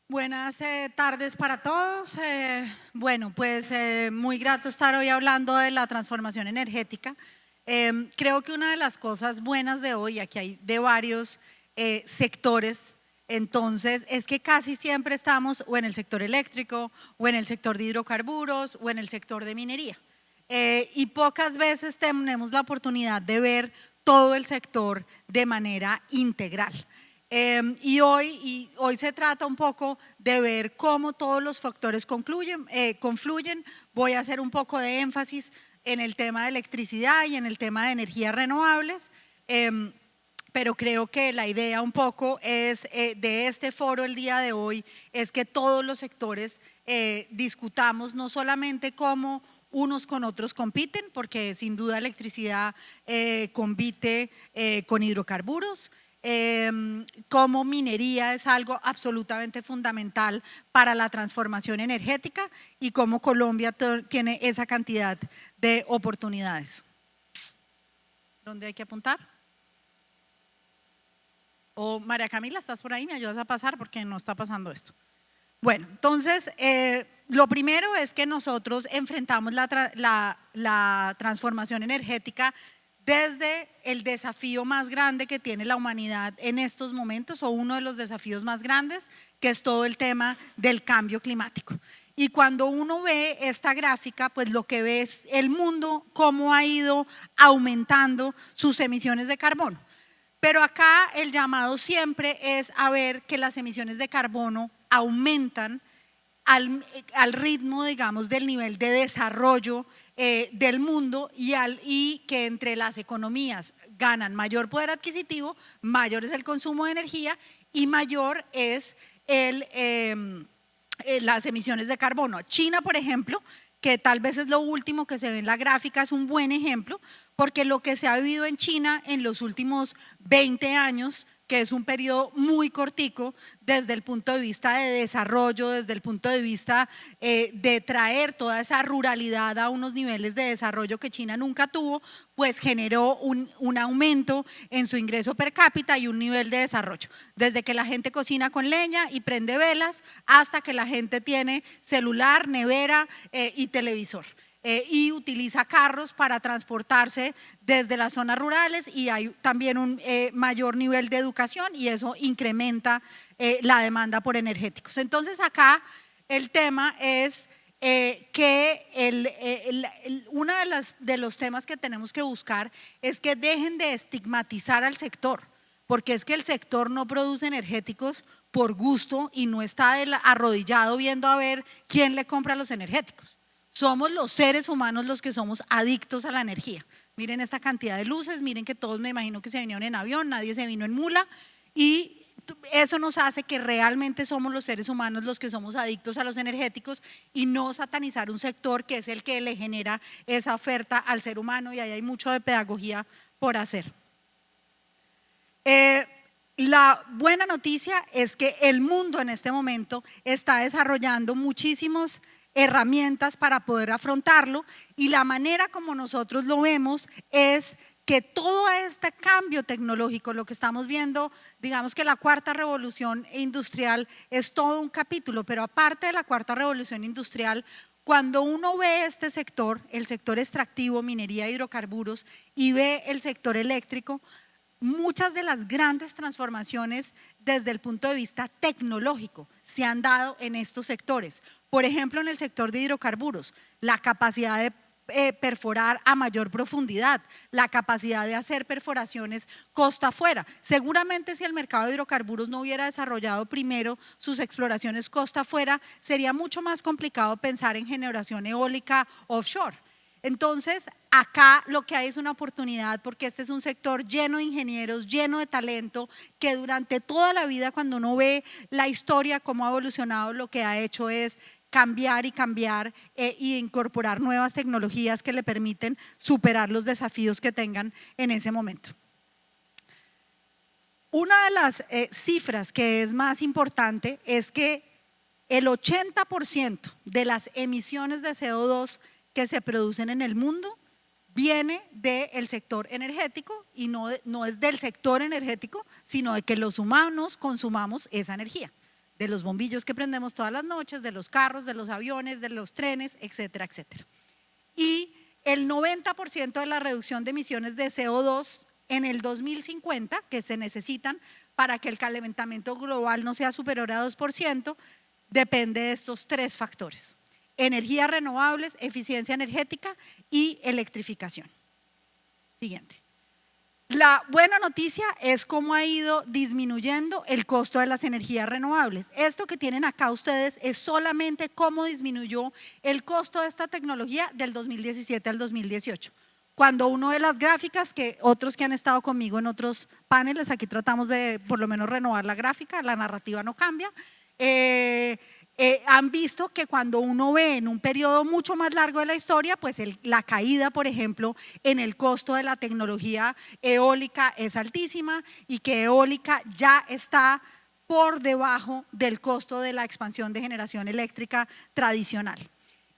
Buenas tardes para todos. Muy grato estar hoy hablando de la transformación energética. Creo que una de las cosas buenas de hoy, aquí hay de varios sectores, entonces es que casi siempre estamos o en el sector eléctrico, o en el sector de hidrocarburos, o en el sector de minería. Y pocas veces tenemos la oportunidad de ver todo el sector de manera integral. Hoy se trata un poco de ver cómo todos los factores confluyen. Voy a hacer un poco de énfasis en el tema de electricidad y en el tema de energías renovables, pero creo que la idea un poco es de este foro el día de hoy es que todos los sectores discutamos no solamente cómo unos con otros compiten, porque sin duda electricidad compite con hidrocarburos, como minería es algo absolutamente fundamental para la transformación energética y cómo Colombia tiene esa cantidad de oportunidades. ¿Dónde hay que apuntar? O María Camila, ¿estás por ahí? ¿Me ayudas a pasar? Porque no está pasando esto. Bueno, entonces, lo primero es que nosotros enfrentamos la transformación energética desde el desafío más grande que tiene la humanidad en estos momentos, o uno de los desafíos más grandes, que es todo el tema del cambio climático. Y cuando uno ve esta gráfica, pues lo que ve es el mundo, cómo ha ido aumentando sus emisiones de carbono. Pero acá el llamado siempre es a ver que las emisiones de carbono aumentan al ritmo, digamos, del nivel de desarrollo del mundo y que entre las economías ganan mayor poder adquisitivo, mayor es el consumo de energía y mayor es las emisiones de carbono. China, por ejemplo, que tal vez es lo último que se ve en la gráfica, es un buen ejemplo, porque lo que se ha vivido en China en los últimos 20 años, que es un periodo muy cortico desde el punto de vista de desarrollo, desde el punto de vista de traer toda esa ruralidad a unos niveles de desarrollo que China nunca tuvo, pues generó un aumento en su ingreso per cápita y un nivel de desarrollo. Desde que la gente cocina con leña y prende velas hasta que la gente tiene celular, nevera y televisor. Y utiliza carros para transportarse desde las zonas rurales y hay también un mayor nivel de educación y eso incrementa la demanda por energéticos. Entonces acá el tema es que uno de los temas que tenemos que buscar es que dejen de estigmatizar al sector, porque es que el sector no produce energéticos por gusto y no está arrodillado viendo a ver quién le compra los energéticos. Somos los seres humanos los que somos adictos a la energía. Miren esta cantidad de luces, miren que todos me imagino que se vinieron en avión, nadie se vino en mula y eso nos hace que realmente somos los seres humanos los que somos adictos a los energéticos y no satanizar un sector que es el que le genera esa oferta al ser humano y ahí hay mucho de pedagogía por hacer. La buena noticia es que el mundo en este momento está desarrollando muchísimos herramientas para poder afrontarlo y la manera como nosotros lo vemos es que todo este cambio tecnológico, lo que estamos viendo, digamos que la cuarta revolución industrial es todo un capítulo, pero aparte de la cuarta revolución industrial, cuando uno ve este sector, el sector extractivo, minería, hidrocarburos y ve el sector eléctrico, muchas de las grandes transformaciones desde el punto de vista tecnológico se han dado en estos sectores. Por ejemplo, en el sector de hidrocarburos, la capacidad de perforar a mayor profundidad, la capacidad de hacer perforaciones costa afuera. Seguramente si el mercado de hidrocarburos no hubiera desarrollado primero sus exploraciones costa afuera, sería mucho más complicado pensar en generación eólica offshore. Entonces, acá lo que hay es una oportunidad porque este es un sector lleno de ingenieros, lleno de talento, que durante toda la vida cuando uno ve la historia, cómo ha evolucionado, lo que ha hecho es cambiar y incorporar nuevas tecnologías que le permiten superar los desafíos que tengan en ese momento. Una de las cifras que es más importante es que el 80% de las emisiones de CO2 que se producen en el mundo viene del sector energético y no es del sector energético, sino de que los humanos consumamos esa energía. de los bombillos que prendemos todas las noches, de los carros, de los aviones, de los trenes, etcétera, etcétera. Y el 90% de la reducción de emisiones de CO2 en el 2050, que se necesitan para que el calentamiento global no sea superior a 2%, depende de estos tres factores: energías renovables, eficiencia energética y electrificación. Siguiente. La buena noticia es cómo ha ido disminuyendo el costo de las energías renovables. Esto que tienen acá ustedes es solamente cómo disminuyó el costo de esta tecnología del 2017 al 2018. Cuando uno ve las gráficas, que otros que han estado conmigo en otros paneles, aquí tratamos de por lo menos renovar la gráfica, la narrativa no cambia, han visto que cuando uno ve en un periodo mucho más largo de la historia, pues la caída, por ejemplo, en el costo de la tecnología eólica es altísima y que eólica ya está por debajo del costo de la expansión de generación eléctrica tradicional.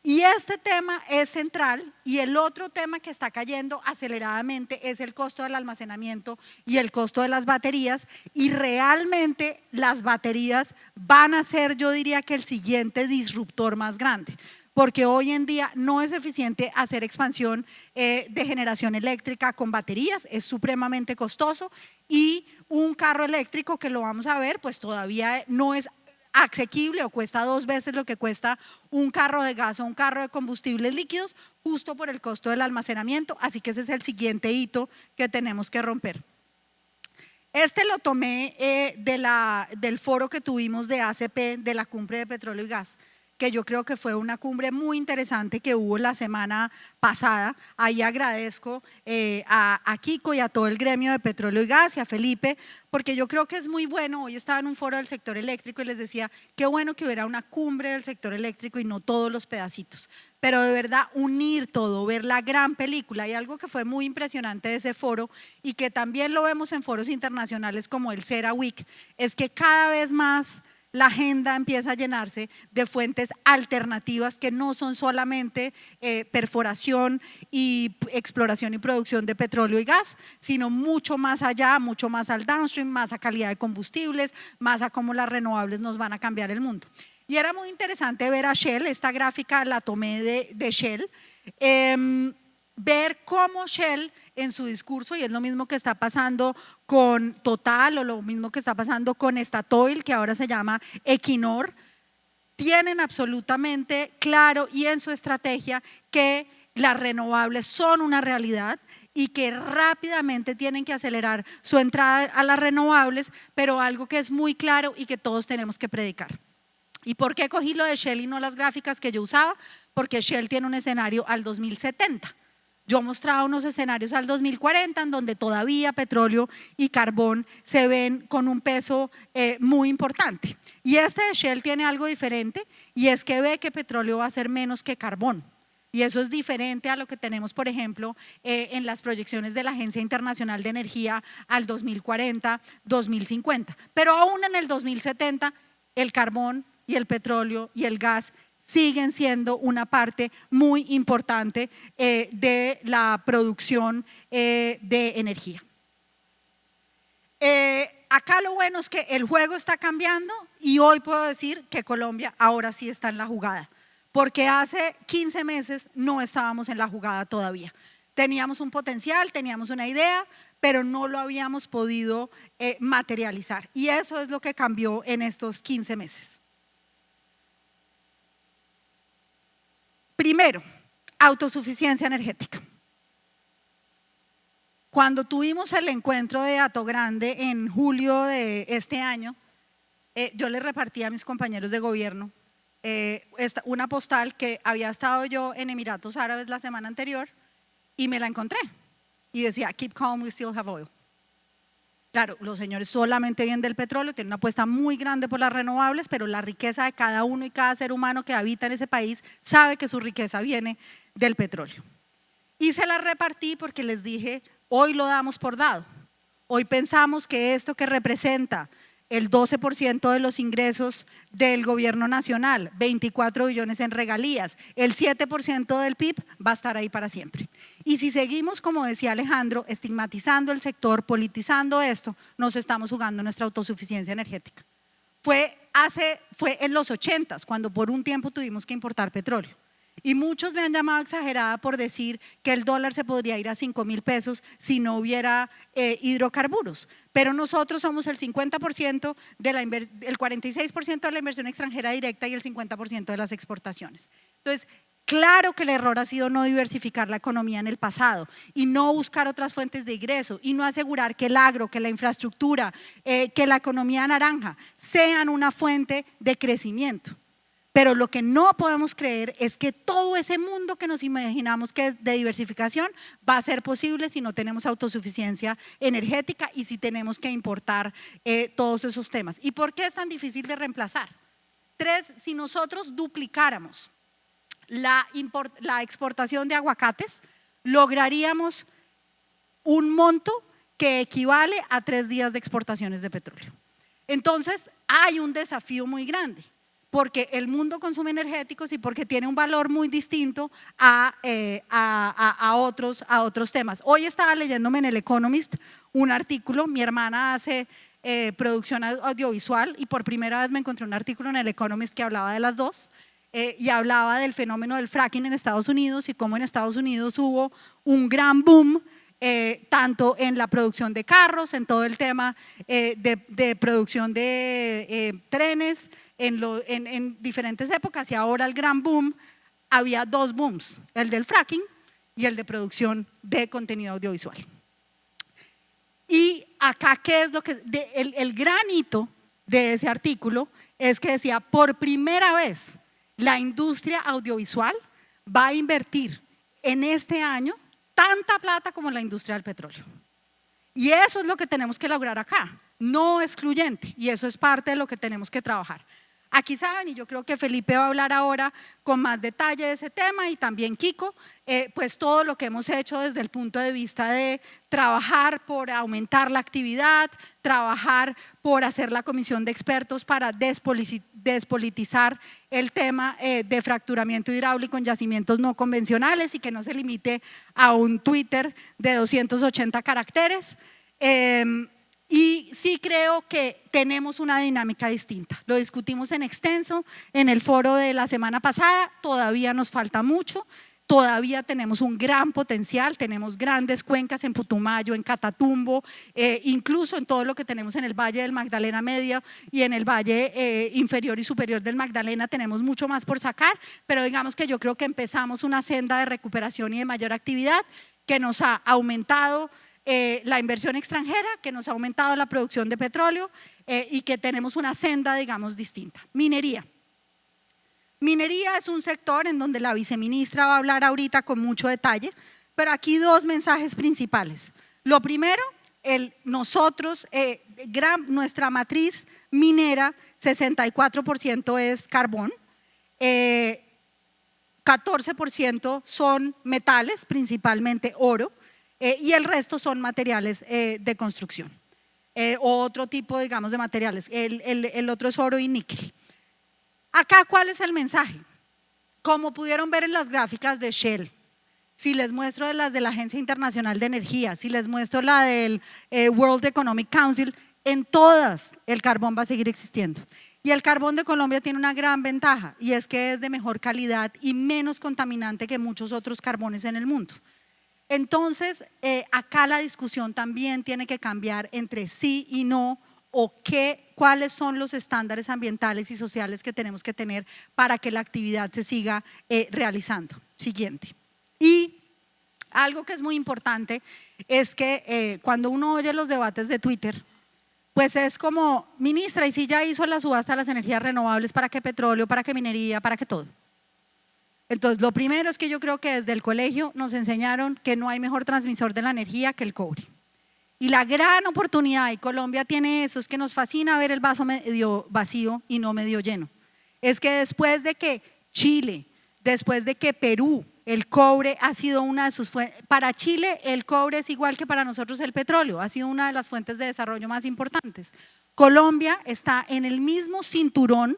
Y este tema es central, y el otro tema que está cayendo aceleradamente es el costo del almacenamiento y el costo de las baterías, y realmente las baterías van a ser, yo diría que el siguiente disruptor más grande, porque hoy en día no es eficiente hacer expansión de generación eléctrica con baterías, es supremamente costoso, y un carro eléctrico, que lo vamos a ver, pues todavía no es asequible o cuesta 2 veces lo que cuesta un carro de gas o un carro de combustibles líquidos, justo por el costo del almacenamiento. Así que ese es el siguiente hito que tenemos que romper. Este lo tomé del foro que tuvimos de ACP, de la cumbre de petróleo y gas, que yo creo que fue una cumbre muy interesante que hubo la semana pasada. Ahí agradezco a Kiko y a todo el gremio de petróleo y gas y a Felipe, porque yo creo que es muy bueno. Hoy estaba en un foro del sector eléctrico y les decía, qué bueno que hubiera una cumbre del sector eléctrico y no todos los pedacitos, pero de verdad unir todo, ver la gran película. Y algo que fue muy impresionante de ese foro, y que también lo vemos en foros internacionales como el CERAWeek, es que cada vez más la agenda empieza a llenarse de fuentes alternativas que no son solamente perforación y exploración y producción de petróleo y gas, sino mucho más allá, mucho más al downstream, más a calidad de combustibles, más a cómo las renovables nos van a cambiar el mundo. Y era muy interesante ver a Shell, esta gráfica la tomé de Shell, ver cómo Shell en su discurso, y es lo mismo que está pasando con Total o lo mismo que está pasando con Statoil, que ahora se llama Equinor, tienen absolutamente claro y en su estrategia que las renovables son una realidad y que rápidamente tienen que acelerar su entrada a las renovables, pero algo que es muy claro y que todos tenemos que predicar. ¿Y por qué cogí lo de Shell y no las gráficas que yo usaba? Porque Shell tiene un escenario al 2070. Yo mostraba unos escenarios al 2040 en donde todavía petróleo y carbón se ven con un peso muy importante. Y este de Shell tiene algo diferente, y es que ve que petróleo va a ser menos que carbón. Y eso es diferente a lo que tenemos, por ejemplo, en las proyecciones de la Agencia Internacional de Energía al 2040, 2050. Pero aún en el 2070, el carbón y el petróleo y el gas siguen siendo una parte muy importante de la producción de energía. Acá lo bueno es que el juego está cambiando, y hoy puedo decir que Colombia ahora sí está en la jugada, porque hace 15 meses no estábamos en la jugada todavía. Teníamos un potencial, teníamos una idea, pero no lo habíamos podido materializar, y eso es lo que cambió en estos 15 meses. Primero, autosuficiencia energética. Cuando tuvimos el encuentro de Hato Grande en julio de este año, yo le repartí a mis compañeros de gobierno una postal que había estado yo en Emiratos Árabes la semana anterior, y me la encontré y decía, keep calm, we still have oil. Claro, los señores solamente viven del petróleo, tienen una apuesta muy grande por las renovables, pero la riqueza de cada uno y cada ser humano que habita en ese país sabe que su riqueza viene del petróleo. Y se la repartí porque les dije, hoy lo damos por dado. Hoy pensamos que esto que representa el 12% de los ingresos del gobierno nacional, 24 billones en regalías, el 7% del PIB va a estar ahí para siempre. Y si seguimos, como decía Alejandro, estigmatizando el sector, politizando esto, nos estamos jugando nuestra autosuficiencia energética. Fue fue en los 80s, cuando por un tiempo tuvimos que importar petróleo. Y muchos me han llamado exagerada por decir que el dólar se podría ir a 5.000 pesos si no hubiera hidrocarburos. Pero nosotros somos el 50% el 46% de la inversión extranjera directa y el 50% de las exportaciones. Entonces, claro que el error ha sido no diversificar la economía en el pasado y no buscar otras fuentes de ingreso y no asegurar que el agro, que la infraestructura, que la economía naranja sean una fuente de crecimiento. Pero lo que no podemos creer es que todo ese mundo que nos imaginamos que es de diversificación va a ser posible si no tenemos autosuficiencia energética y si tenemos que importar todos esos temas. ¿Y por qué es tan difícil de reemplazar? 3, si nosotros duplicáramos la exportación de aguacates, lograríamos un monto que equivale a 3 días de exportaciones de petróleo. Entonces, hay un desafío muy grande, porque el mundo consume energéticos y porque tiene un valor muy distinto a otros temas. Hoy estaba leyéndome en el Economist un artículo, mi hermana hace producción audiovisual y por primera vez me encontré un artículo en el Economist que hablaba de las dos y hablaba del fenómeno del fracking en Estados Unidos y cómo en Estados Unidos hubo un gran boom tanto en la producción de carros, en todo el tema de producción de trenes, en diferentes épocas, y ahora el gran boom, había 2 booms, el del fracking y el de producción de contenido audiovisual. Y acá, ¿qué es lo que el gran hito de ese artículo? Es que decía, por primera vez la industria audiovisual va a invertir en este año tanta plata como la industria del petróleo. Y eso es lo que tenemos que lograr acá, no excluyente, y eso es parte de lo que tenemos que trabajar. Aquí saben, y yo creo que Felipe va a hablar ahora con más detalle de ese tema y también Kiko, pues todo lo que hemos hecho desde el punto de vista de trabajar por aumentar la actividad, trabajar por hacer la comisión de expertos para despolitizar el tema de fracturamiento hidráulico en yacimientos no convencionales y que no se limite a un Twitter de 280 caracteres. Y sí creo que tenemos una dinámica distinta. Lo discutimos en extenso en el foro de la semana pasada, todavía nos falta mucho, todavía tenemos un gran potencial, tenemos grandes cuencas en Putumayo, en Catatumbo, incluso en todo lo que tenemos en el Valle del Magdalena Medio y en el Valle inferior y superior del Magdalena tenemos mucho más por sacar, pero digamos que yo creo que empezamos una senda de recuperación y de mayor actividad que nos ha aumentado la inversión extranjera, que nos ha aumentado la producción de petróleo y que tenemos una senda, digamos, distinta. Minería. Minería es un sector en donde la viceministra va a hablar ahorita con mucho detalle, pero aquí 2 mensajes principales. Lo primero, nuestra matriz minera, 64% es carbón, 14% son metales, principalmente oro, y el resto son materiales de construcción, otro tipo, digamos, de materiales. El otro es oro y níquel. Acá, ¿cuál es el mensaje? Como pudieron ver en las gráficas de Shell, si les muestro las de la Agencia Internacional de Energía, si les muestro la del World Economic Council, en todas el carbón va a seguir existiendo. Y el carbón de Colombia tiene una gran ventaja y es que es de mejor calidad y menos contaminante que muchos otros carbones en el mundo. Entonces, acá la discusión también tiene que cambiar entre sí y no, o cuáles son los estándares ambientales y sociales que tenemos que tener para que la actividad se siga realizando. Siguiente. Y algo que es muy importante es que cuando uno oye los debates de Twitter, pues es como, ministra, ¿y si ya hizo la subasta de las energías renovables? ¿Para qué petróleo? ¿Para qué minería? ¿Para qué todo? Entonces, lo primero es que yo creo que desde el colegio nos enseñaron que no hay mejor transmisor de la energía que el cobre. Y la gran oportunidad, y Colombia tiene eso, es que nos fascina ver el vaso medio vacío y no medio lleno. Es que después de que Chile, después de que Perú, el cobre ha sido una de sus fuentes, para Chile el cobre es igual que para nosotros el petróleo, ha sido una de las fuentes de desarrollo más importantes. Colombia está en el mismo cinturón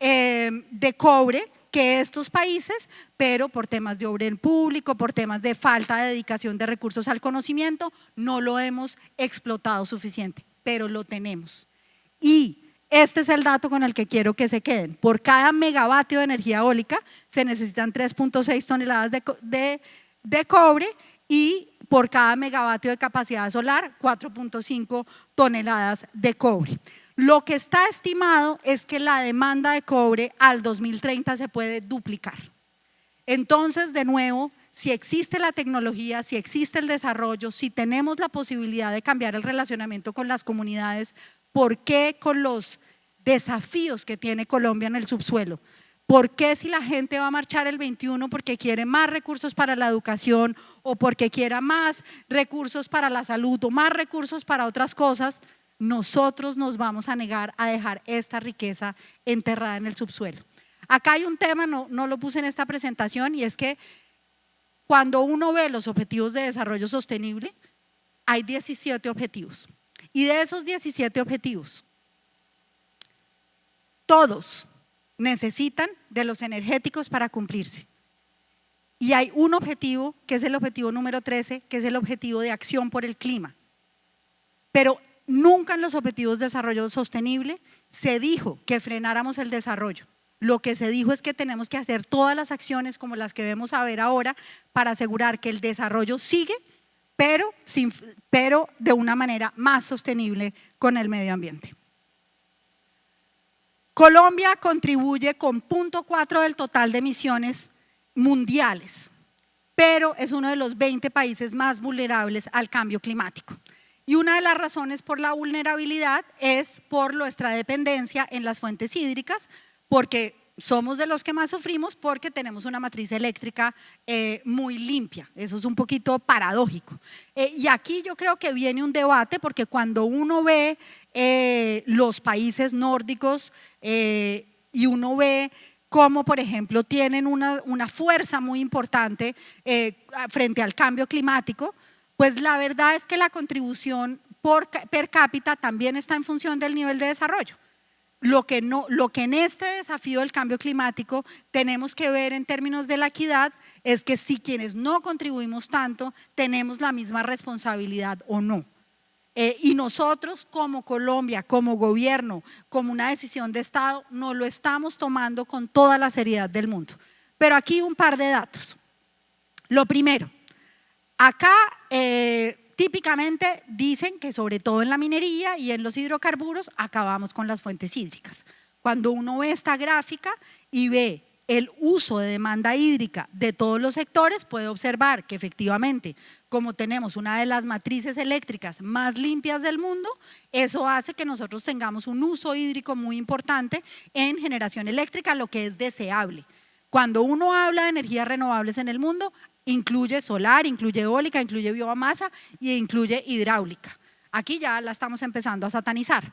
de cobre que estos países, pero por temas de orden público, por temas de falta de dedicación de recursos al conocimiento, no lo hemos explotado suficiente, pero lo tenemos. Y este es el dato con el que quiero que se queden. Por cada megavatio de energía eólica se necesitan 3.6 toneladas de cobre y por cada megavatio de capacidad solar 4.5 toneladas de cobre. Lo que está estimado es que la demanda de cobre al 2030 se puede duplicar. Entonces, de nuevo, si existe la tecnología, si existe el desarrollo, si tenemos la posibilidad de cambiar el relacionamiento con las comunidades, ¿por qué con los desafíos que tiene Colombia en el subsuelo? ¿Por qué si la gente va a marchar el 21 porque quiere más recursos para la educación o porque quiera más recursos para la salud o más recursos para otras cosas, nosotros nos vamos a negar a dejar esta riqueza enterrada en el subsuelo? Acá hay un tema, no lo puse en esta presentación, y es que cuando uno ve los objetivos de desarrollo sostenible, hay 17 objetivos. Y de esos 17 objetivos, todos necesitan de los energéticos para cumplirse. Y hay un objetivo, que es el objetivo número 13, que es el objetivo de acción por el clima. Pero nunca en los objetivos de desarrollo sostenible se dijo que frenáramos el desarrollo. Lo que se dijo es que tenemos que hacer todas las acciones como las que vemos a ver ahora para asegurar que el desarrollo sigue, pero de una manera más sostenible con el medio ambiente. Colombia contribuye con 0.4 del total de emisiones mundiales, pero es uno de los 20 países más vulnerables al cambio climático. Y una de las razones por la vulnerabilidad es por nuestra dependencia en las fuentes hídricas, porque somos de los que más sufrimos porque tenemos una matriz eléctrica muy limpia. Eso es un poquito paradójico. Y aquí yo creo que viene un debate, porque cuando uno ve los países nórdicos y uno ve cómo, por ejemplo, tienen una fuerza muy importante frente al cambio climático, pues la verdad es que la contribución per cápita también está en función del nivel de desarrollo. Lo que en este desafío del cambio climático tenemos que ver en términos de la equidad es que si quienes no contribuimos tanto tenemos la misma responsabilidad o no. Y nosotros como Colombia, como gobierno, como una decisión de Estado, no lo estamos tomando con toda la seriedad del mundo. Pero aquí un par de datos. Lo primero, acá típicamente dicen que sobre todo en la minería y en los hidrocarburos acabamos con las fuentes hídricas. Cuando uno ve esta gráfica y ve el uso de demanda hídrica de todos los sectores, puede observar que efectivamente, como tenemos una de las matrices eléctricas más limpias del mundo, eso hace que nosotros tengamos un uso hídrico muy importante en generación eléctrica, lo que es deseable. Cuando uno habla de energías renovables en el mundo, incluye solar, incluye eólica, incluye biomasa y incluye hidráulica. Aquí ya la estamos empezando a satanizar.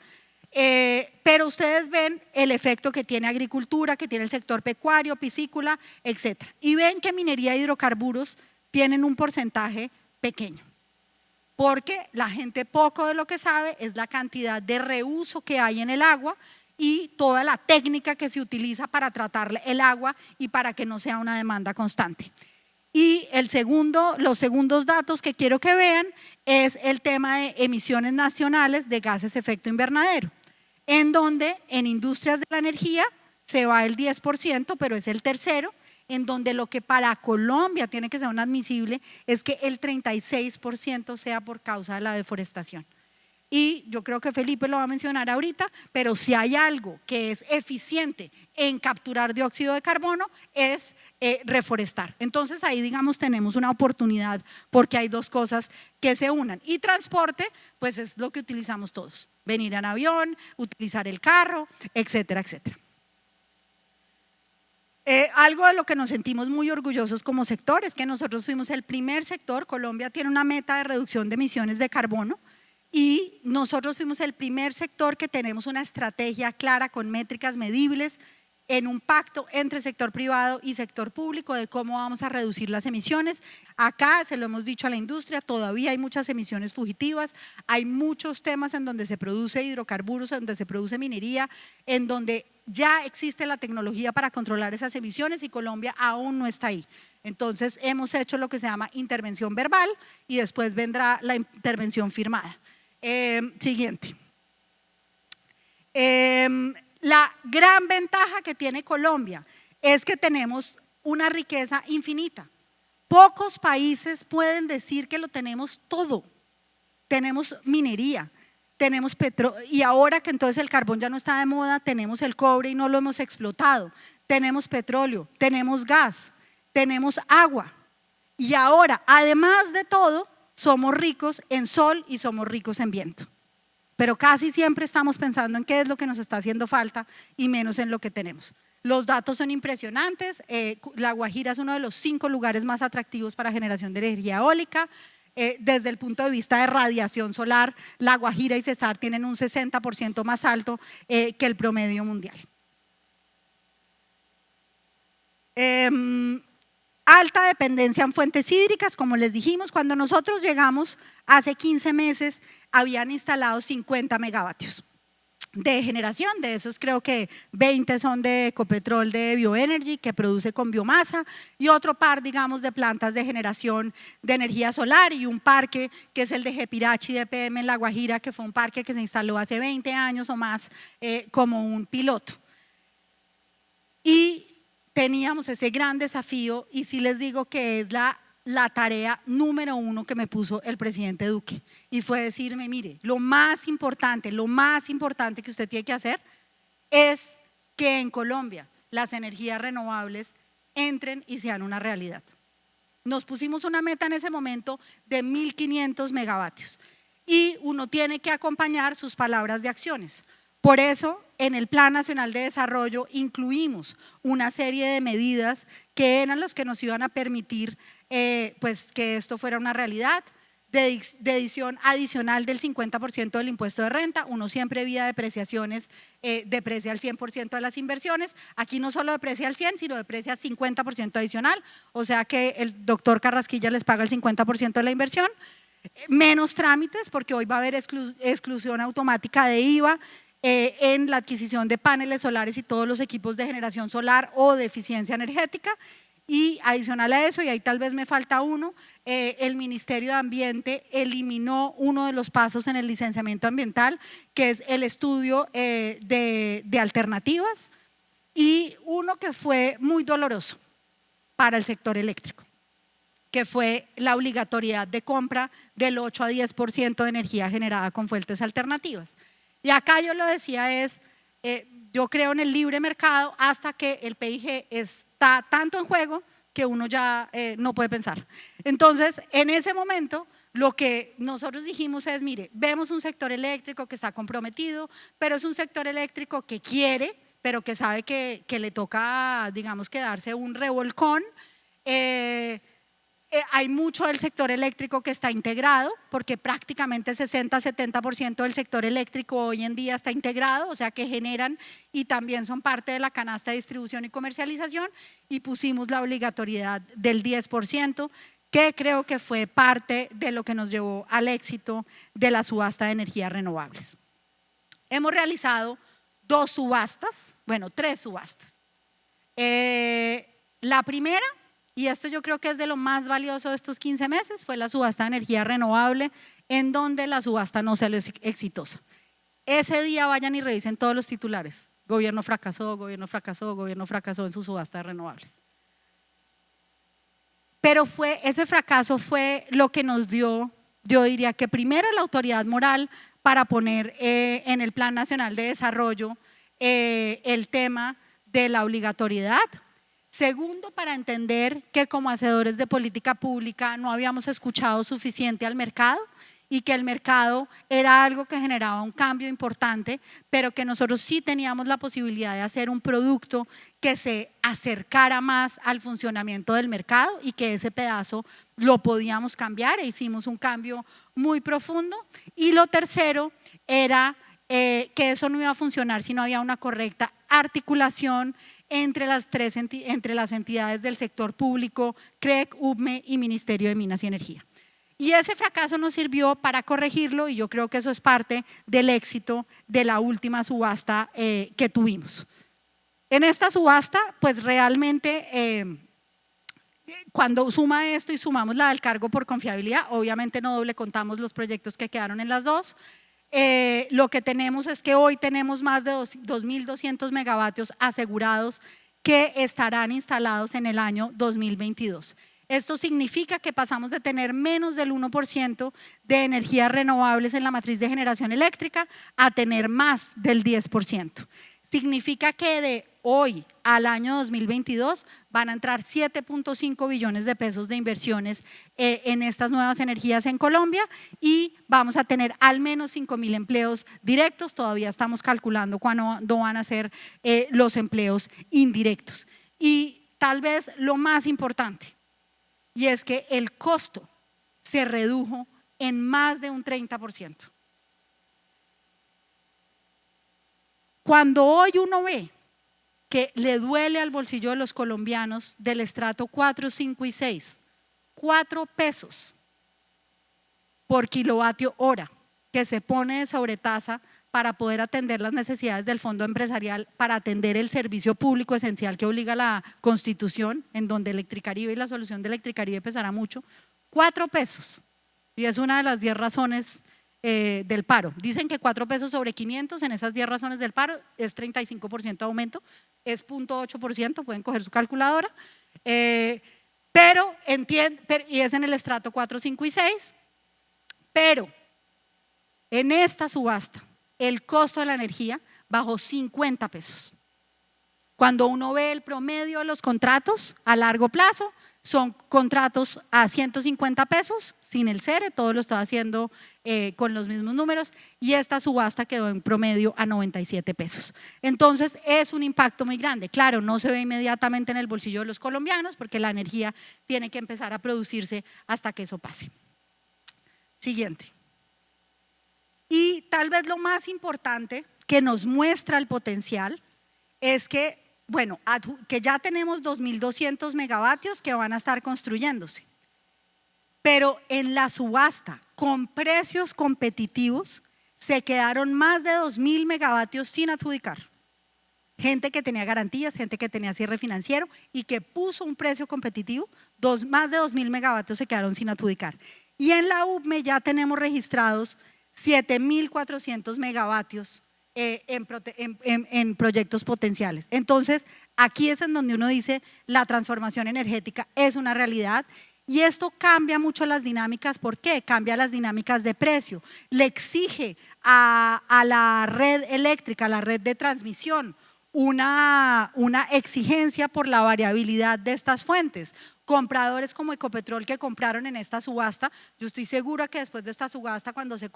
Pero ustedes ven el efecto que tiene agricultura, que tiene el sector pecuario, piscícola, etc. Y ven que minería e hidrocarburos tienen un porcentaje pequeño. Porque la gente poco de lo que sabe es la cantidad de reuso que hay en el agua y toda la técnica que se utiliza para tratar el agua y para que no sea una demanda constante. Y los segundos datos que quiero que vean es el tema de emisiones nacionales de gases de efecto invernadero, en donde en industrias de la energía se va el 10%, pero es el tercero, en donde lo que para Colombia tiene que ser un admisible es que el 36% sea por causa de la deforestación. Y yo creo que Felipe lo va a mencionar ahorita, pero si hay algo que es eficiente en capturar dióxido de carbono es reforestar. Entonces ahí digamos tenemos una oportunidad porque hay dos cosas que se unan. Y transporte pues es lo que utilizamos todos, venir en avión, utilizar el carro, etcétera, etcétera. Algo de lo que nos sentimos muy orgullosos como sector es que nosotros fuimos el primer sector. Colombia tiene una meta de reducción de emisiones de carbono y nosotros fuimos el primer sector que tenemos una estrategia clara con métricas medibles en un pacto entre sector privado y sector público de cómo vamos a reducir las emisiones. Acá se lo hemos dicho a la industria, todavía hay muchas emisiones fugitivas, hay muchos temas en donde se produce hidrocarburos, en donde se produce minería, en donde ya existe la tecnología para controlar esas emisiones y Colombia aún no está ahí. Entonces hemos hecho lo que se llama intervención verbal y después vendrá la intervención firmada. Siguiente. La gran ventaja que tiene Colombia es que tenemos una riqueza infinita. Pocos países pueden decir que lo tenemos todo. Tenemos minería, tenemos petróleo, y ahora que entonces el carbón ya no está de moda, tenemos el cobre y no lo hemos explotado. Tenemos petróleo, tenemos gas, tenemos agua. Y ahora, además de todo, somos ricos en sol y somos ricos en viento. Pero casi siempre estamos pensando en qué es lo que nos está haciendo falta y menos en lo que tenemos. Los datos son impresionantes. La Guajira es uno de los 5 lugares más atractivos para generación de energía eólica. Desde el punto de vista de radiación solar, La Guajira y Cesar tienen un 60% más alto que el promedio mundial. Alta dependencia en fuentes hídricas, como les dijimos, cuando nosotros llegamos hace 15 meses habían instalado 50 megavatios de generación, de esos creo que 20 son de Ecopetrol de Bioenergy que produce con biomasa y otro par digamos de plantas de generación de energía solar y un parque que es el de Jepirachi de PM en La Guajira, que fue un parque que se instaló hace 20 años o más como un piloto. Y teníamos ese gran desafío y sí les digo que es la tarea número 1 que me puso el presidente Duque y fue decirme, mire, lo más importante que usted tiene que hacer es que en Colombia las energías renovables entren y sean una realidad. Nos pusimos una meta en ese momento de 1.500 megavatios y uno tiene que acompañar sus palabras de acciones. Por eso, en el Plan Nacional de Desarrollo incluimos una serie de medidas que eran las que nos iban a permitir pues, que esto fuera una realidad, de edición adicional del 50% del impuesto de renta. Uno siempre vía depreciaciones, deprecia el 100% de las inversiones. Aquí no solo deprecia el 100%, sino deprecia 50% adicional, o sea que el doctor Carrasquilla les paga el 50% de la inversión. Menos trámites, porque hoy va a haber exclusión automática de IVA, en la adquisición de paneles solares y todos los equipos de generación solar o de eficiencia energética. Y adicional a eso, y ahí tal vez me falta uno, el Ministerio de Ambiente eliminó uno de los pasos en el licenciamiento ambiental, que es el estudio de alternativas, y uno que fue muy doloroso para el sector eléctrico, que fue la obligatoriedad de compra del 8 a 10% de energía generada con fuentes alternativas. Y acá yo lo decía yo creo en el libre mercado hasta que el PIG está tanto en juego que uno ya no puede pensar. Entonces, en ese momento, lo que nosotros dijimos es, mire, vemos un sector eléctrico que está comprometido, pero es un sector eléctrico que quiere, pero que sabe que le toca, digamos, que darse un revolcón. Hay mucho del sector eléctrico que está integrado, porque prácticamente 60-70% del sector eléctrico hoy en día está integrado, o sea que generan y también son parte de la canasta de distribución y comercialización, y pusimos la obligatoriedad del 10%, que creo que fue parte de lo que nos llevó al éxito de la subasta de energías renovables. Hemos realizado 2 subastas, bueno, 3 subastas. La primera, y esto yo creo que es de lo más valioso de estos 15 meses, fue la subasta de energía renovable, en donde la subasta no salió exitosa. Ese día vayan y revisen todos los titulares. Gobierno fracasó, gobierno fracasó, gobierno fracasó en su subasta de renovables. Pero ese fracaso fue lo que nos dio, yo diría que primero la autoridad moral para poner en el Plan Nacional de Desarrollo el tema de la obligatoriedad. Segundo, para entender que como hacedores de política pública no habíamos escuchado suficiente al mercado y que el mercado era algo que generaba un cambio importante, pero que nosotros sí teníamos la posibilidad de hacer un producto que se acercara más al funcionamiento del mercado y que ese pedazo lo podíamos cambiar e hicimos un cambio muy profundo. Y lo tercero era que eso no iba a funcionar si no había una correcta articulación entre las entidades del sector público, CREC, UBME y Ministerio de Minas y Energía. Y ese fracaso nos sirvió para corregirlo y yo creo que eso es parte del éxito de la última subasta que tuvimos. En esta subasta, pues realmente cuando suma esto y sumamos la del cargo por confiabilidad, obviamente no doble contamos los proyectos que quedaron en las dos, lo que tenemos es que hoy tenemos más de 2.200 megavatios asegurados que estarán instalados en el año 2022. Esto significa que pasamos de tener menos del 1% de energías renovables en la matriz de generación eléctrica a tener más del 10%. Significa que de hoy al año 2022 van a entrar 7.5 billones de pesos de inversiones en estas nuevas energías en Colombia y vamos a tener al menos 5.000 empleos directos. Todavía estamos calculando cuándo van a ser los empleos indirectos. Y tal vez lo más importante, y es que el costo se redujo en más de un 30%. Cuando hoy uno ve que le duele al bolsillo de los colombianos del estrato 4, 5 y 6, 4 pesos por kilovatio hora que se pone de sobretasa para poder atender las necesidades del fondo empresarial, para atender el servicio público esencial que obliga la Constitución, en donde Electricaribe y la solución de Electricaribe pesará mucho, 4 pesos. Y es una de las 10 razones del paro. Dicen que 4 pesos sobre 500 en esas 10 razones del paro es 35% de aumento, es 0.8%, pueden coger su calculadora, y es en el estrato 4, 5 y 6, pero en esta subasta el costo de la energía bajó 50 pesos. Cuando uno ve el promedio de los contratos a largo plazo, son contratos a 150 pesos sin el CERE, todo lo estaba haciendo con los mismos números, y esta subasta quedó en promedio a 97 pesos. Entonces es un impacto muy grande. Claro, no se ve inmediatamente en el bolsillo de los colombianos porque la energía tiene que empezar a producirse hasta que eso pase. Siguiente. Y tal vez lo más importante que nos muestra el potencial es que, bueno, que ya tenemos 2.200 megavatios que van a estar construyéndose, pero en la subasta con precios competitivos se quedaron más de 2.000 megavatios sin adjudicar. Gente que tenía garantías, gente que tenía cierre financiero y que puso un precio competitivo, más de 2.000 megavatios se quedaron sin adjudicar. Y en la UPME ya tenemos registrados 7.400 megavatios en proyectos potenciales. Entonces, aquí es en donde uno dice la transformación energética es una realidad y esto cambia mucho las dinámicas. ¿Por qué? Cambia las dinámicas de precio, le exige a la red eléctrica, a la red de transmisión, una exigencia por la variabilidad de estas fuentes. Compradores como Ecopetrol que compraron en esta subasta, yo estoy segura que después de esta subasta cuando se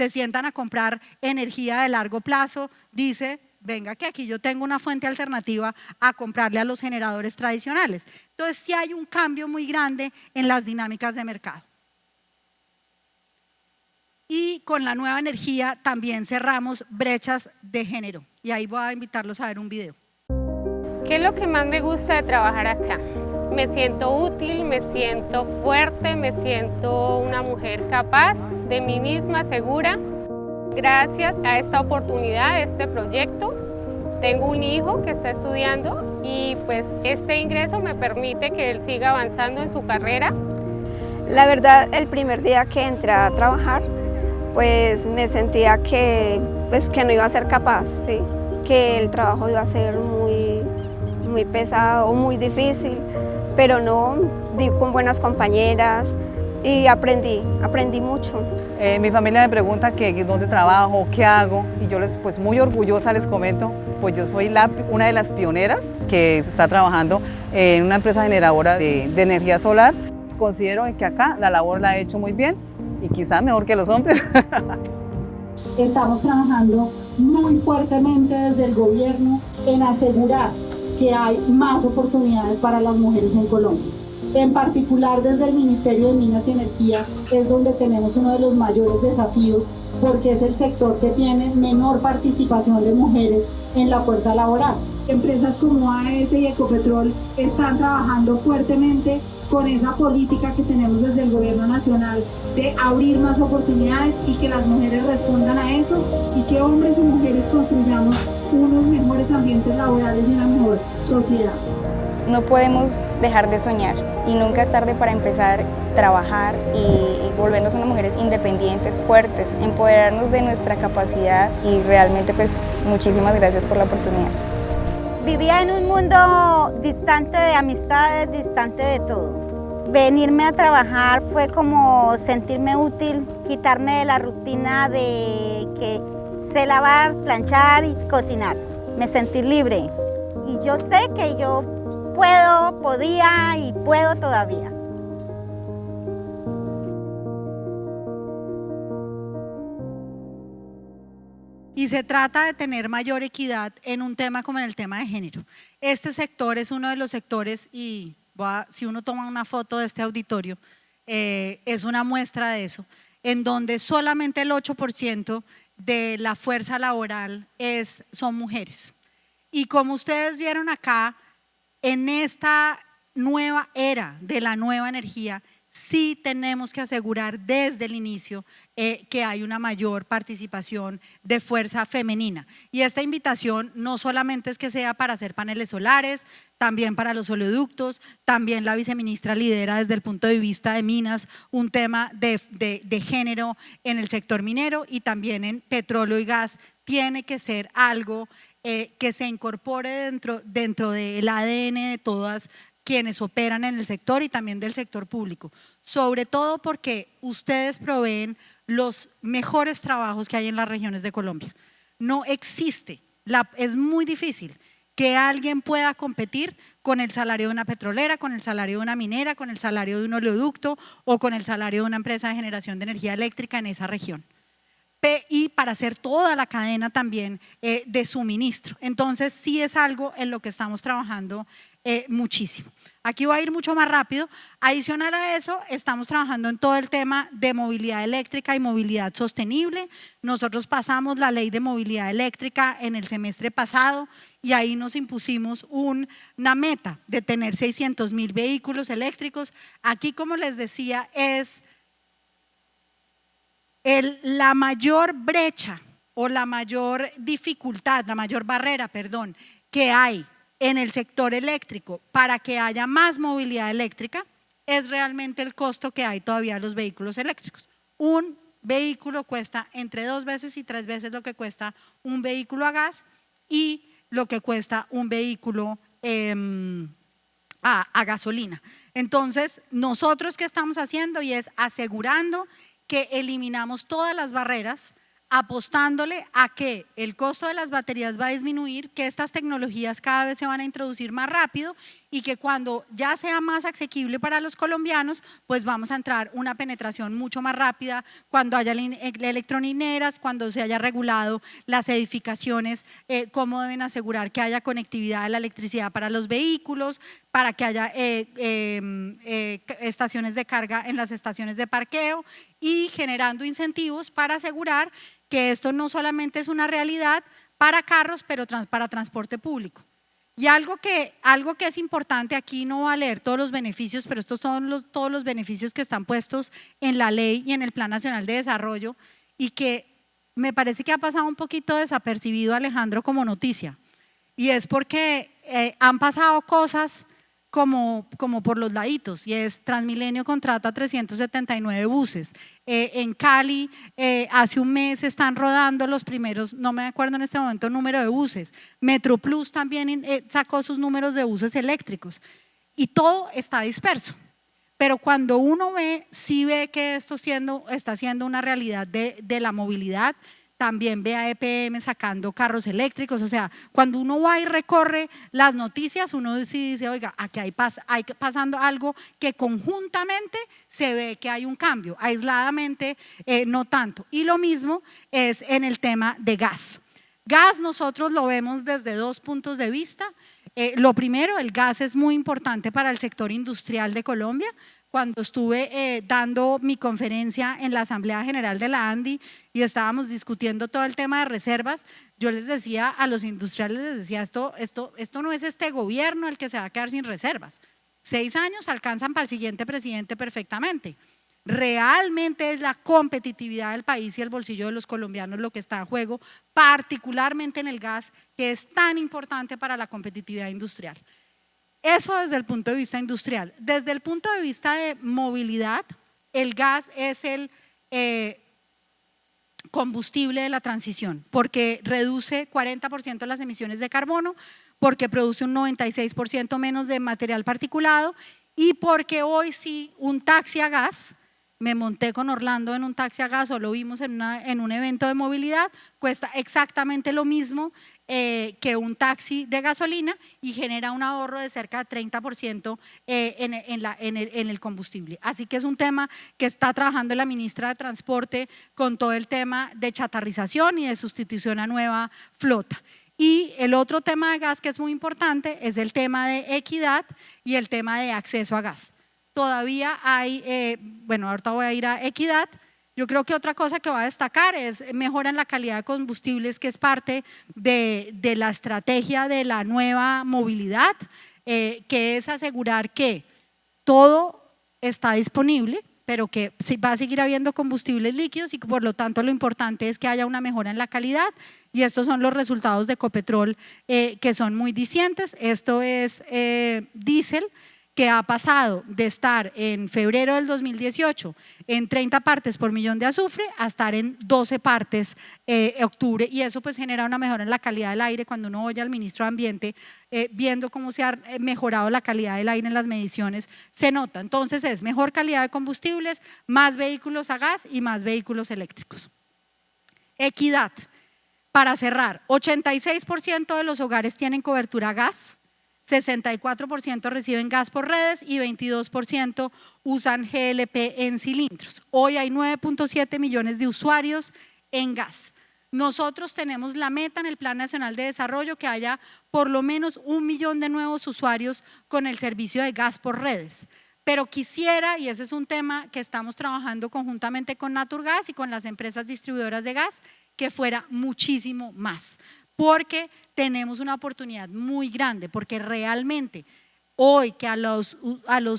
sientan a comprar energía de largo plazo, dice, venga que aquí yo tengo una fuente alternativa a comprarle a los generadores tradicionales. Entonces sí hay un cambio muy grande en las dinámicas de mercado. Y con la nueva energía también cerramos brechas de género y ahí voy a invitarlos a ver un video. ¿Qué es lo que más me gusta de trabajar acá? Me siento útil, me siento fuerte, me siento una mujer capaz de mí misma, segura. Gracias a esta oportunidad, a este proyecto, tengo un hijo que está estudiando y pues este ingreso me permite que él siga avanzando en su carrera. La verdad, el primer día que entré a trabajar, pues me sentía que no iba a ser capaz, ¿sí? Que el trabajo iba a ser muy pesado, muy difícil, pero no, di con buenas compañeras y aprendí mucho. Mi familia me pregunta que dónde trabajo, qué hago, y yo pues muy orgullosa les comento, pues yo soy una de las pioneras que está trabajando en una empresa generadora de energía solar. Considero que acá la labor la he hecho muy bien y quizá mejor que los hombres. Estamos trabajando muy fuertemente desde el gobierno en asegurar que hay más oportunidades para las mujeres en Colombia. En particular desde el Ministerio de Minas y Energía es donde tenemos uno de los mayores desafíos porque es el sector que tiene menor participación de mujeres en la fuerza laboral. Empresas como AES y Ecopetrol están trabajando fuertemente con esa política que tenemos desde el gobierno nacional de abrir más oportunidades y que las mujeres respondan a eso y que hombres y mujeres construyamos unos mejores ambientes laborales y una mejor sociedad. No podemos dejar de soñar y nunca es tarde para empezar a trabajar y volvernos unas mujeres independientes, fuertes, empoderarnos de nuestra capacidad y realmente pues muchísimas gracias por la oportunidad. Vivía en un mundo distante de amistades, distante de todo. Venirme a trabajar fue como sentirme útil, quitarme de la rutina de que sé lavar, planchar y cocinar. Me sentí libre y yo sé que yo podía y puedo todavía. Y se trata de tener mayor equidad en un tema como en el tema de género. Este sector es uno de los sectores, y si uno toma una foto de este auditorio, es una muestra de eso, en donde solamente el 8% de la fuerza laboral son mujeres. Y como ustedes vieron acá, en esta nueva era de la nueva energía, sí tenemos que asegurar desde el inicio que hay una mayor participación de fuerza femenina. Y esta invitación no solamente es que sea para hacer paneles solares, también para los oleoductos, también la viceministra lidera desde el punto de vista de minas un tema de género en el sector minero, y también en petróleo y gas tiene que ser algo que se incorpore dentro del ADN de todas quienes operan en el sector y también del sector público, sobre todo porque ustedes proveen los mejores trabajos que hay en las regiones de Colombia. No existe, es muy difícil que alguien pueda competir con el salario de una petrolera, con el salario de una minera, con el salario de un oleoducto o con el salario de una empresa de generación de energía eléctrica en esa región. Y para hacer toda la cadena también de suministro. Entonces sí es algo en lo que estamos trabajando muchísimo. Aquí voy a ir mucho más rápido. Adicional a eso, estamos trabajando en todo el tema de movilidad eléctrica y movilidad sostenible. Nosotros pasamos la ley de movilidad eléctrica en el semestre pasado y ahí nos impusimos una meta de tener 600.000 vehículos eléctricos. Aquí, como les decía, es la mayor brecha o la mayor dificultad, la mayor barrera, perdón, que hay en el sector eléctrico para que haya más movilidad eléctrica es realmente el costo que hay todavía de los vehículos eléctricos. Un vehículo cuesta entre 2 veces y 3 veces lo que cuesta un vehículo a gas y lo que cuesta un vehículo a gasolina. Entonces, nosotros ¿qué estamos haciendo? Y es asegurando que eliminamos todas las barreras, apostándole a que el costo de las baterías va a disminuir, que estas tecnologías cada vez se van a introducir más rápido y que cuando ya sea más asequible para los colombianos, pues vamos a entrar una penetración mucho más rápida cuando haya electrolineras, cuando se haya regulado las edificaciones, cómo deben asegurar que haya conectividad de la electricidad para los vehículos, para que haya estaciones de carga en las estaciones de parqueo y generando incentivos para asegurar que esto no solamente es una realidad para carros, pero para transporte público. Y algo que es importante, aquí no voy a leer todos los beneficios, pero estos son todos los beneficios que están puestos en la ley y en el Plan Nacional de Desarrollo y que me parece que ha pasado un poquito desapercibido, Alejandro, como noticia. Y es porque han pasado cosas como por los laditos, y es Transmilenio contrata 379 buses. En Cali hace un mes están rodando los primeros, no me acuerdo en este momento el número de buses. Metroplus también sacó sus números de buses eléctricos y todo está disperso. Pero cuando uno sí ve que esto está siendo una realidad de la movilidad. También ve a EPM sacando carros eléctricos, o sea, cuando uno va y recorre las noticias, uno sí dice, oiga, aquí hay pasando algo que conjuntamente se ve que hay un cambio, aisladamente no tanto. Y lo mismo es en el tema de gas. Gas nosotros lo vemos desde 2 puntos de vista. Lo primero, el gas es muy importante para el sector industrial de Colombia. Cuando estuve dando mi conferencia en la Asamblea General de la ANDI y estábamos discutiendo todo el tema de reservas, yo les decía a los industriales, les decía, esto no es este gobierno el que se va a quedar sin reservas. 6 años alcanzan para el siguiente presidente perfectamente. Realmente es la competitividad del país y el bolsillo de los colombianos lo que está en juego, particularmente en el gas, que es tan importante para la competitividad industrial. Eso desde el punto de vista industrial. Desde el punto de vista de movilidad, el gas es el combustible de la transición, porque reduce 40% las emisiones de carbono, porque produce un 96% menos de material particulado y porque hoy sí un taxi a gas, me monté con Orlando en un taxi a gas o lo vimos en un evento de movilidad, cuesta exactamente lo mismo que un taxi de gasolina y genera un ahorro de cerca de 30% en el combustible. Así que es un tema que está trabajando la ministra de Transporte con todo el tema de chatarrización y de sustitución a nueva flota. Y el otro tema de gas que es muy importante es el tema de equidad y el tema de acceso a gas. Todavía hay, bueno, ahorita voy a ir a equidad. Yo creo que otra cosa que va a destacar es mejora en la calidad de combustibles, que es parte de la estrategia de la nueva movilidad, que es asegurar que todo está disponible, pero que va a seguir habiendo combustibles líquidos y que por lo tanto lo importante es que haya una mejora en la calidad y estos son los resultados de Ecopetrol que son muy dicientes. Esto es diésel, que ha pasado de estar en febrero del 2018 en 30 partes por millón de azufre a estar en 12 partes octubre, y eso pues genera una mejora en la calidad del aire. Cuando uno oye al ministro de Ambiente viendo cómo se ha mejorado la calidad del aire en las mediciones, se nota. Entonces es mejor calidad de combustibles, más vehículos a gas y más vehículos eléctricos. Equidad, para cerrar, 86% de los hogares tienen cobertura a gas, 64% reciben gas por redes y 22% usan GLP en cilindros. Hoy hay 9.7 millones de usuarios en gas. Nosotros tenemos la meta en el Plan Nacional de Desarrollo que haya por lo menos 1 millón de nuevos usuarios con el servicio de gas por redes. Pero quisiera, y ese es un tema que estamos trabajando conjuntamente con Naturgas y con las empresas distribuidoras de gas, que fuera muchísimo más, porque tenemos una oportunidad muy grande, porque realmente hoy que a los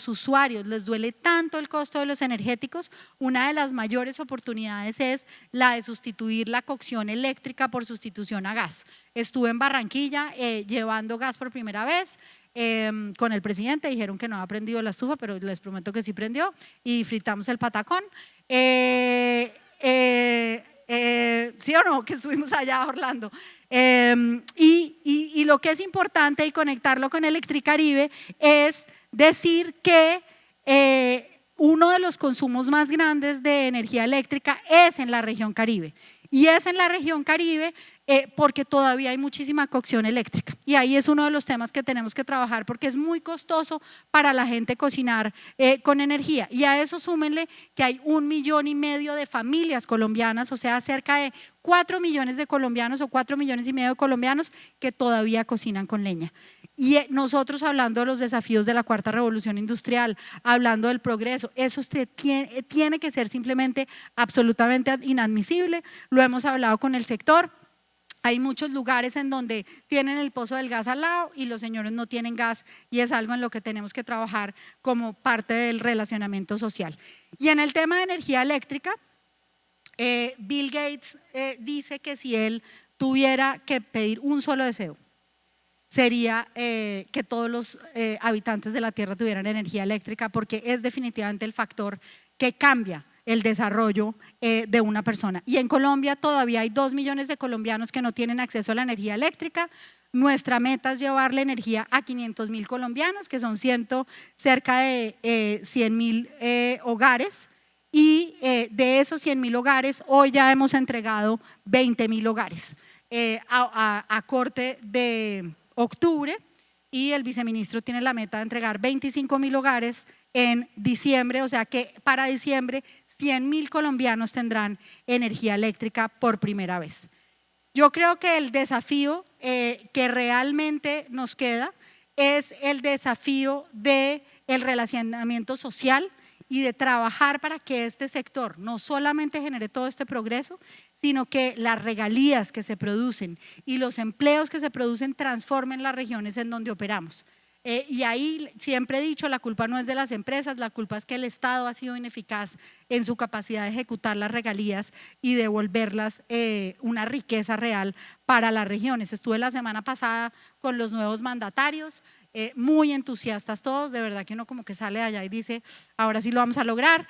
usuarios les duele tanto el costo de los energéticos, una de las mayores oportunidades es la de sustituir la cocción eléctrica por sustitución a gas. Estuve en Barranquilla llevando gas por primera vez con el presidente, dijeron que no había prendido la estufa, pero les prometo que sí prendió, y fritamos el patacón. ¿Sí o no? Que estuvimos allá, Orlando. Y lo que es importante y conectarlo con Electricaribe es decir que uno de los consumos más grandes de energía eléctrica es en la región Caribe. Y es en la región Caribe porque todavía hay muchísima cocción eléctrica. Y ahí es uno de los temas que tenemos que trabajar, porque es muy costoso para la gente cocinar con energía. Y a eso súmenle que hay 1,5 millones de familias colombianas, o sea, cerca de 4 millones de colombianos o 4,5 millones de colombianos que todavía cocinan con leña. Y nosotros hablando de los desafíos de la cuarta revolución industrial, hablando del progreso, eso tiene que ser simplemente absolutamente inadmisible. Lo hemos hablado con el sector. Hay muchos lugares en donde tienen el pozo del gas al lado y los señores no tienen gas, y es algo en lo que tenemos que trabajar como parte del relacionamiento social. Y en el tema de energía eléctrica, Bill Gates dice que si él tuviera que pedir un solo deseo, sería que todos los habitantes de la Tierra tuvieran energía eléctrica, porque es definitivamente el factor que cambia el desarrollo de una persona. Y en Colombia todavía hay 2 millones de colombianos que no tienen acceso a la energía eléctrica. Nuestra meta es llevarle energía a 500,000 colombianos, que son cerca de 100,000 hogares. Y de esos 100,000 hogares, hoy ya hemos entregado 20,000 hogares a corte de octubre, y el viceministro tiene la meta de entregar 25,000 hogares en diciembre, o sea que para diciembre 100,000 colombianos tendrán energía eléctrica por primera vez. Yo creo que el desafío que realmente nos queda es el desafío del relacionamiento social y de trabajar para que este sector no solamente genere todo este progreso, sino que las regalías que se producen y los empleos que se producen transformen las regiones en donde operamos. Y ahí siempre he dicho, la culpa no es de las empresas, la culpa es que el Estado ha sido ineficaz en su capacidad de ejecutar las regalías y devolverlas una riqueza real para las regiones. Estuve la semana pasada con los nuevos mandatarios, muy entusiastas todos, de verdad que uno como que sale allá y dice, ahora sí lo vamos a lograr,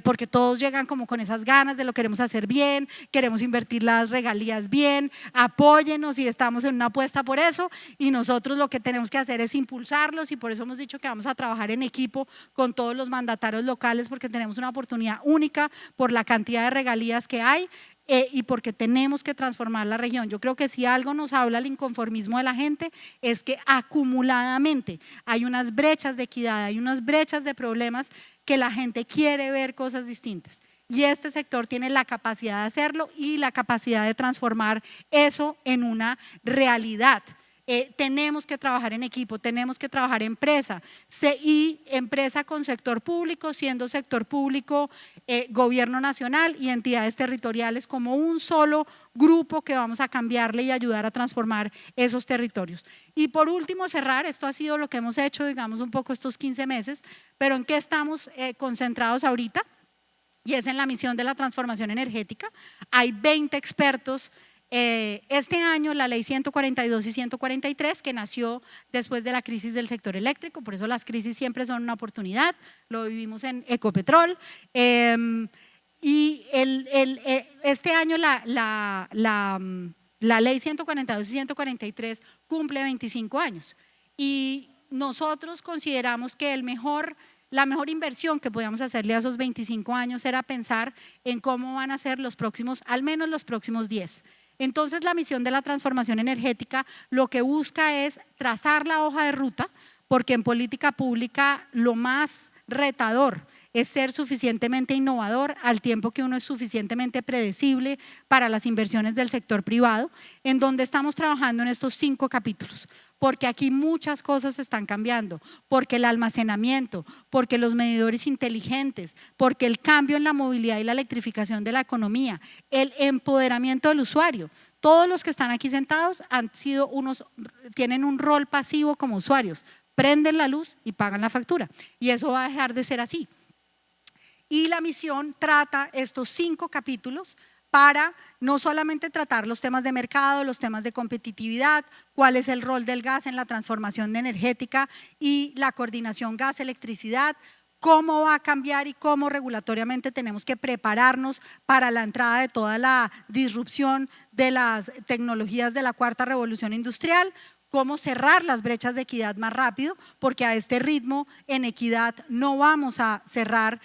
porque todos llegan como con esas ganas de lo queremos hacer bien, queremos invertir las regalías bien, apóyennos y estamos en una apuesta por eso, y nosotros lo que tenemos que hacer es impulsarlos, y por eso hemos dicho que vamos a trabajar en equipo con todos los mandatarios locales, porque tenemos una oportunidad única por la cantidad de regalías que hay. Y porque tenemos que transformar la región. Yo creo que si algo nos habla el inconformismo de la gente es que acumuladamente hay unas brechas de equidad, hay unas brechas de problemas que la gente quiere ver cosas distintas. Y este sector tiene la capacidad de hacerlo y la capacidad de transformar eso en una realidad. Tenemos que trabajar en equipo, tenemos que trabajar en empresa y empresa con sector público, siendo sector público gobierno nacional y entidades territoriales como un solo grupo que vamos a cambiarle y ayudar a transformar esos territorios. Y por último cerrar, esto ha sido lo que hemos hecho digamos un poco estos 15 meses, pero ¿en qué estamos concentrados ahorita? Y es en la misión de la transformación energética. Hay 20 expertos. Este año la ley 142 y 143 que nació después de la crisis del sector eléctrico, por eso las crisis siempre son una oportunidad, lo vivimos en Ecopetrol, y este año la ley 142 y 143 cumple 25 años y nosotros consideramos que la mejor inversión que podíamos hacerle a esos 25 años era pensar en cómo van a ser los próximos, al menos los próximos 10. Entonces la misión de la transformación energética lo que busca es trazar la hoja de ruta, porque en política pública lo más retador es ser suficientemente innovador al tiempo que uno es suficientemente predecible para las inversiones del sector privado, en donde estamos trabajando en estos 5 capítulos, porque aquí muchas cosas están cambiando, porque el almacenamiento, porque los medidores inteligentes, porque el cambio en la movilidad y la electrificación de la economía, el empoderamiento del usuario. Todos los que están aquí sentados tienen un rol pasivo como usuarios, prenden la luz y pagan la factura, y eso va a dejar de ser así. Y la misión trata estos 5 capítulos para no solamente tratar los temas de mercado, los temas de competitividad, cuál es el rol del gas en la transformación energética y la coordinación gas-electricidad, cómo va a cambiar y cómo regulatoriamente tenemos que prepararnos para la entrada de toda la disrupción de las tecnologías de la 4ª revolución industrial, cómo cerrar las brechas de equidad más rápido, porque a este ritmo en equidad no vamos a cerrar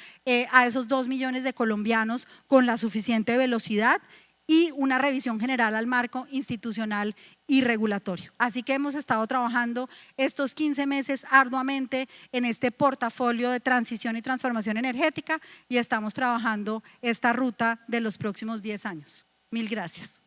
a esos 2 millones de colombianos con la suficiente velocidad, y una revisión general al marco institucional y regulatorio. Así que hemos estado trabajando estos 15 meses arduamente en este portafolio de transición y transformación energética y estamos trabajando esta ruta de los próximos 10 años. Mil gracias.